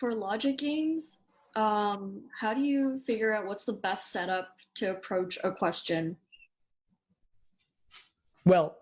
for logic games, how do you figure out what's the best setup to approach a question? Well,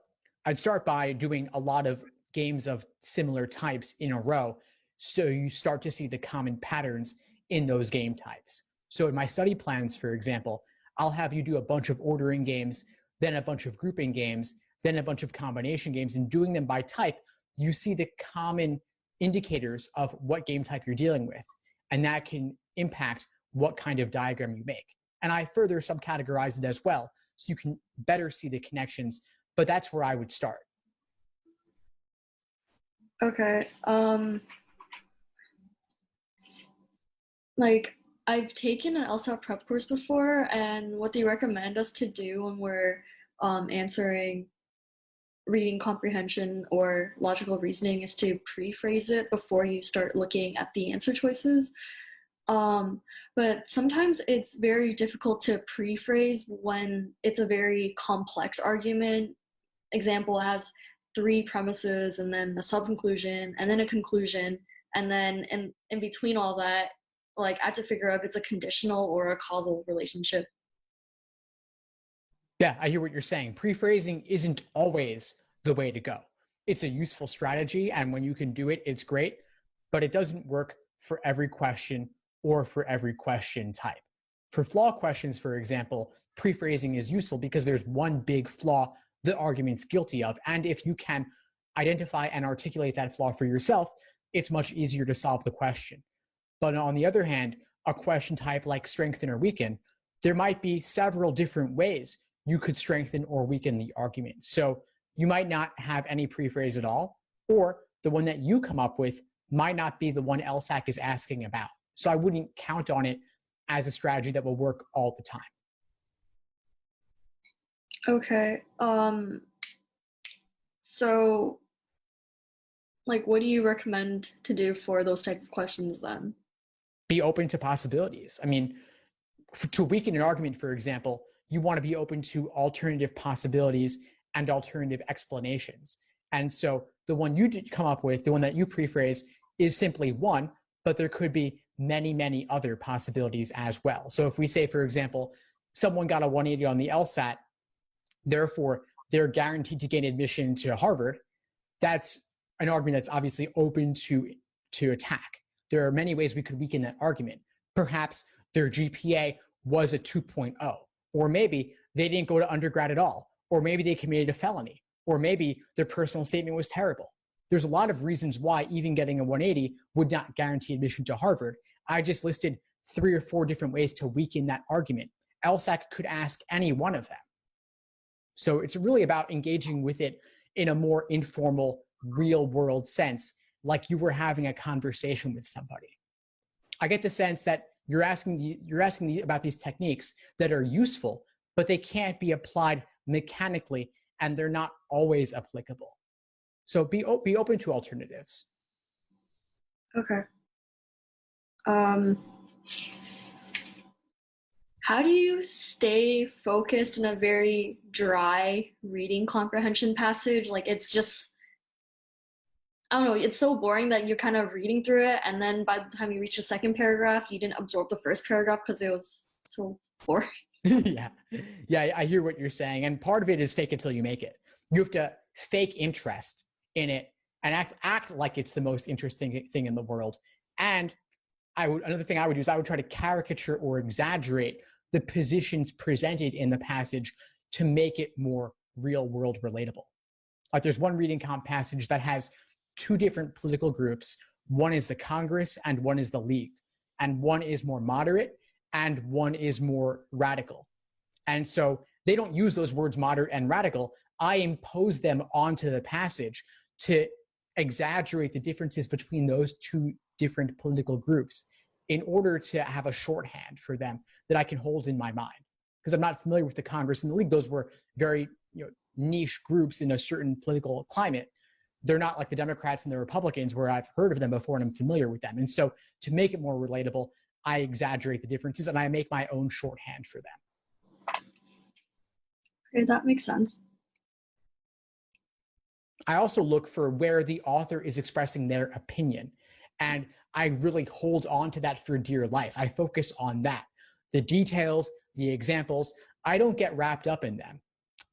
I'd start by doing a lot of games of similar types in a row, so you start to see the common patterns in those game types. So in my study plans, for example, I'll have you do a bunch of ordering games, then a bunch of grouping games, then a bunch of combination games, and doing them by type, you see the common indicators of what game type you're dealing with, and that can impact what kind of diagram you make. And I further subcategorize it as well, so you can better see the connections, but that's where I would start. Okay. Like I've taken an LSAT prep course before, and what they recommend us to do when we're answering reading comprehension or logical reasoning is to pre-phrase it before you start looking at the answer choices. But sometimes it's very difficult to pre-phrase when it's a very complex argument. Example has three premises and then a sub-conclusion and then a conclusion, and then in between all that, like I have to figure out if it's a conditional or a causal relationship. Yeah, I hear what you're saying. Pre-phrasing isn't always the way to go. It's a useful strategy, and when you can do it, it's great, but it doesn't work for every question or for every question type. For flaw questions, for example, pre-phrasing is useful because there's one big flaw the argument's guilty of, and if you can identify and articulate that flaw for yourself, it's much easier to solve the question. But on the other hand, a question type like strengthen or weaken, there might be several different ways you could strengthen or weaken the argument. So you might not have any pre-phrase at all, or the one that you come up with might not be the one LSAC is asking about. So I wouldn't count on it as a strategy that will work all the time. Okay. So like what do you recommend to do for those type of questions then? Be open to possibilities. I mean, to weaken an argument, for example, you want to be open to alternative possibilities and alternative explanations. And so the one you did come up with, the one that you pre-phrase, is simply one, but there could be many, many other possibilities as well. So if we say, for example, someone got a 180 on the LSAT, therefore they're guaranteed to gain admission to Harvard, that's an argument that's obviously open to attack. There are many ways we could weaken that argument. Perhaps their GPA was a 2.0, or maybe they didn't go to undergrad at all, or maybe they committed a felony, or maybe their personal statement was terrible. There's a lot of reasons why even getting a 180 would not guarantee admission to Harvard. I just listed 3 or 4 different ways to weaken that argument. LSAC could ask any one of them. So it's really about engaging with it in a more informal, real world sense, like you were having a conversation with somebody. I get the sense that you're asking about these techniques that are useful, but they can't be applied mechanically, and they're not always applicable. So be open to alternatives. Okay. How do you stay focused in a very dry reading comprehension passage? Like it's just, I don't know, it's so boring that you're kind of reading through it, and then by the time you reach the second paragraph, you didn't absorb the first paragraph because it was so boring. Yeah, I hear what you're saying. And part of it is fake it till you make it. You have to fake interest in it and act like it's the most interesting thing in the world. And another thing I would do is I would try to caricature or exaggerate the positions presented in the passage to make it more real world relatable. Like there's one reading comp passage that has 2 different political groups. One is the Congress and one is the League. And one is more moderate and one is more radical. And so they don't use those words moderate and radical. I impose them onto the passage to exaggerate the differences between those 2 different political groups in order to have a shorthand for them that I can hold in my mind. Because I'm not familiar with the Congress and the League. Those were very niche groups in a certain political climate. They're not like the Democrats and the Republicans where I've heard of them before and I'm familiar with them. And so to make it more relatable, I exaggerate the differences and I make my own shorthand for them. Okay, that makes sense. I also look for where the author is expressing their opinion. And I really hold on to that for dear life. I focus on that. The details, the examples, I don't get wrapped up in them.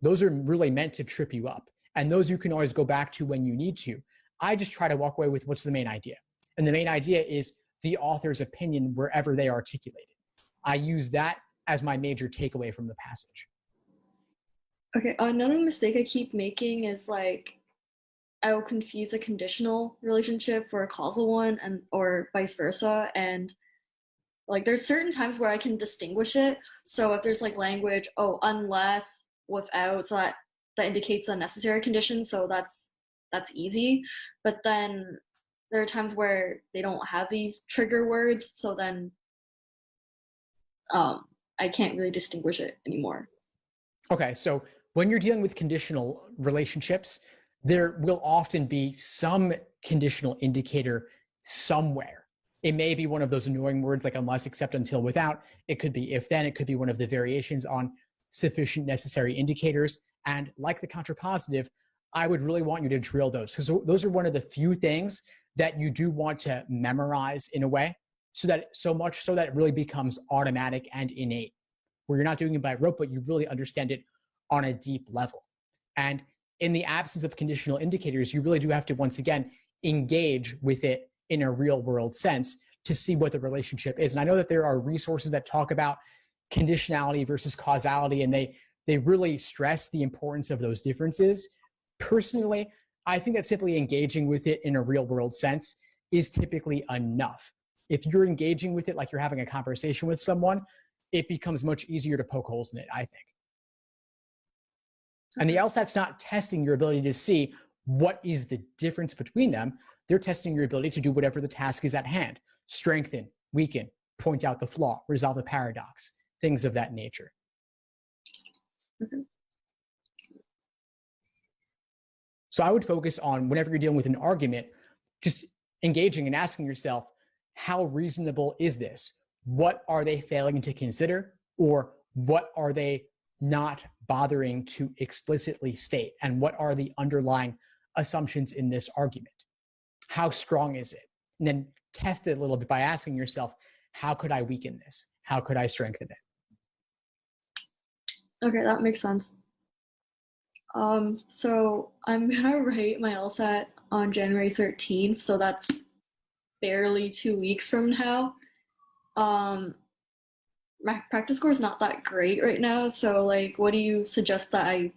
Those are really meant to trip you up. And those you can always go back to when you need to. I just try to walk away with what's the main idea. And the main idea is the author's opinion wherever they articulate it. I use that as my major takeaway from the passage. Okay, another mistake I keep making is like I will confuse a conditional relationship for a causal one and or vice versa. And like there's certain times where I can distinguish it. So if there's like language, oh, unless, without, so that indicates a necessary condition, so that's easy. But then there are times where they don't have these trigger words, so then I can't really distinguish it anymore. Okay, so when you're dealing with conditional relationships, there will often be some conditional indicator somewhere. It may be one of those annoying words like unless, except, until, without. It could be if then. It could be one of the variations on sufficient necessary indicators. And like the contrapositive, I would really want you to drill those, because those are one of the few things that you do want to memorize in a way, so much so that it really becomes automatic and innate, where you're not doing it by rote, but you really understand it on a deep level. And in the absence of conditional indicators, you really do have to, once again, engage with it in a real world sense to see what the relationship is. And I know that there are resources that talk about conditionality versus causality, and they really stress the importance of those differences. Personally, I think that simply engaging with it in a real world sense is typically enough. If you're engaging with it like you're having a conversation with someone, it becomes much easier to poke holes in it, I think. And the LSAT's not testing your ability to see what is the difference between them. They're testing your ability to do whatever the task is at hand. Strengthen, weaken, point out the flaw, resolve the paradox, things of that nature. Mm-hmm. So I would focus on, whenever you're dealing with an argument, just engaging and asking yourself, how reasonable is this? What are they failing to consider? Or what are they not bothering to explicitly state? And what are the underlying assumptions in this argument? How strong is it? And then test it a little bit by asking yourself, how could I weaken this? How could I strengthen it? Okay, that makes sense. So I'm gonna write my LSAT on January 13th, so that's barely 2 weeks from now. My practice score is not that great right now, so like, what do you suggest that I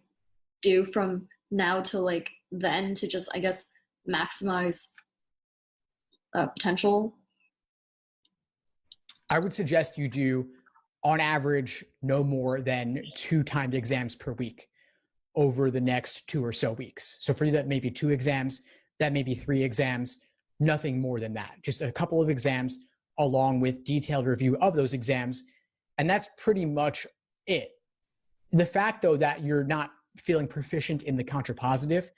do from now to like then to just, I guess, maximize potential? I would suggest you do, on average, no more than 2 timed exams per week over the next 2 or so weeks. So for you, that may be 2 exams, that may be 3 exams, nothing more than that. Just a couple of exams along with detailed review of those exams. And that's pretty much it. The fact, though, that you're not feeling proficient in the contrapositive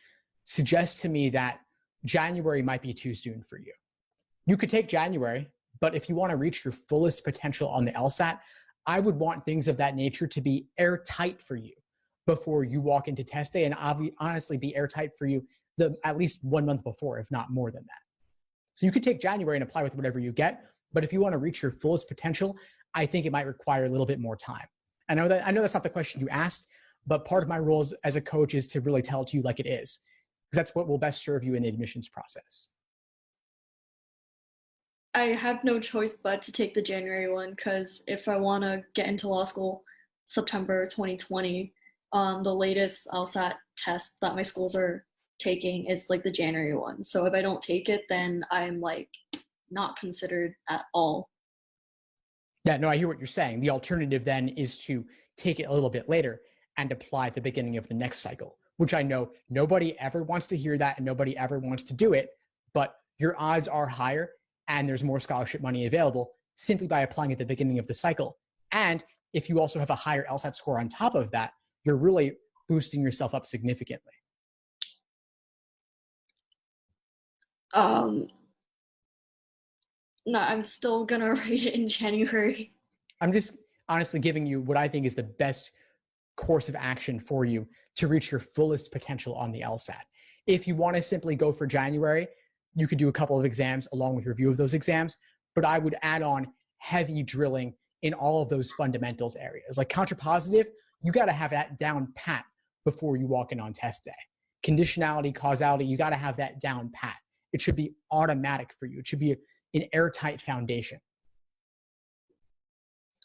suggests to me that January might be too soon for you. You could take January, but if you want to reach your fullest potential on the LSAT, I would want things of that nature to be airtight for you before you walk into test day, and honestly be airtight for you at least 1 month before, if not more than that. So you could take January and apply with whatever you get, but if you want to reach your fullest potential, I think it might require a little bit more time. I know that's not the question you asked, but part of my role as a coach is to really tell it to you like it is, because that's what will best serve you in the admissions process. I have no choice but to take the January one, because if I want to get into law school September 2020, the latest LSAT test that my schools are taking is like the January one. So if I don't take it, then I'm like not considered at all. Yeah, no, I hear what you're saying. The alternative then is to take it a little bit later and apply at the beginning of the next cycle, which I know nobody ever wants to hear that and nobody ever wants to do it, but your odds are higher and there's more scholarship money available simply by applying at the beginning of the cycle. And if you also have a higher LSAT score on top of that, you're really boosting yourself up significantly. No, I'm still gonna write it in January. I'm just honestly giving you what I think is the best course of action for you to reach your fullest potential on the LSAT. If you want to simply go for January, you could do a couple of exams along with review of those exams, but I would add on heavy drilling in all of those fundamentals areas. Like counterpositive, you got to have that down pat before you walk in on test day. Conditionality, causality, you got to have that down pat. It should be automatic for you. It should be an airtight foundation.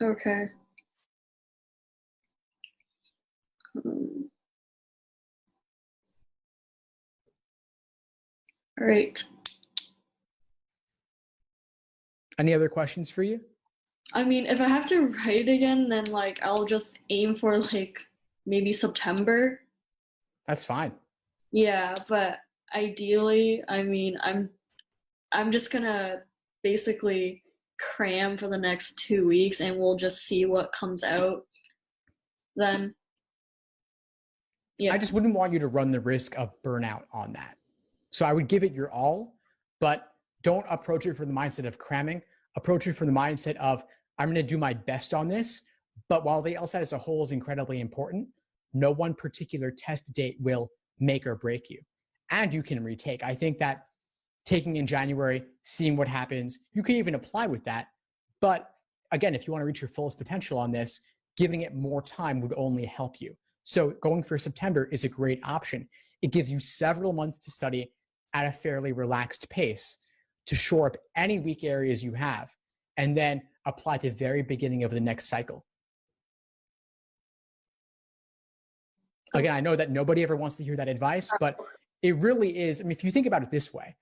Okay. All right. Any other questions for you? I mean, if I have to write it again, then like I'll just aim for like maybe September. That's fine. Yeah, but ideally, I mean, I'm just gonna basically cram for the next 2 weeks and we'll just see what comes out then. Yeah. I just wouldn't want you to run the risk of burnout on that. So I would give it your all, but don't approach it from the mindset of cramming. Approach it from the mindset of, I'm going to do my best on this. But while the LSAT as a whole is incredibly important, no one particular test date will make or break you. And you can retake. I think that taking in January, seeing what happens, you can even apply with that. But again, if you want to reach your fullest potential on this, giving it more time would only help you. So going for September is a great option. It gives you several months to study at a fairly relaxed pace to shore up any weak areas you have, and then apply at the very beginning of the next cycle. Again, I know that nobody ever wants to hear that advice, but it really is. I mean, if you think about it this way,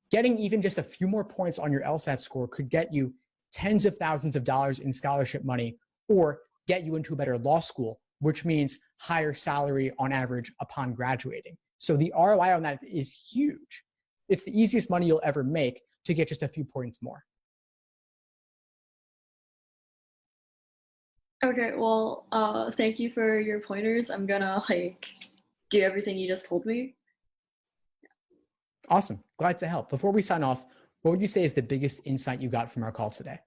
getting even just a few more points on your LSAT score could get you tens of thousands of dollars in scholarship money or get you into a better law school, which means higher salary on average upon graduating. So the ROI on that is huge. It's the easiest money you'll ever make to get just a few points more. Okay, well, thank you for your pointers. I'm gonna like do everything you just told me. Awesome. Glad to help. Before we sign off, what would you say is the biggest insight you got from our call today?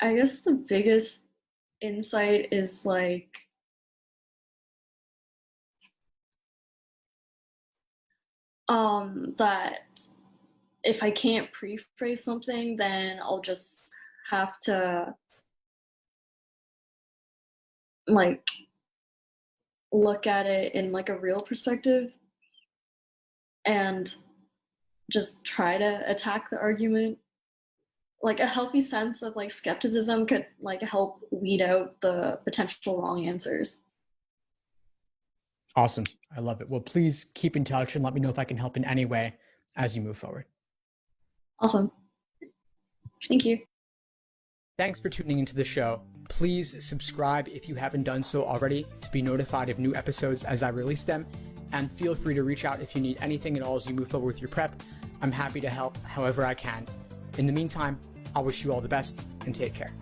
I guess the biggest insight is like that if I can't pre-phrase something, then I'll just have to like look at it in like a real perspective and just try to attack the argument. Like a healthy sense of like skepticism could like help weed out the potential wrong answers. Awesome. I love it. Well, please keep in touch and let me know if I can help in any way as you move forward. Awesome. Thank you. Thanks for tuning into the show. Please subscribe if you haven't done so already to be notified of new episodes as I release them. And feel free to reach out if you need anything at all as you move forward with your prep. I'm happy to help however I can. In the meantime, I'll wish you all the best and take care.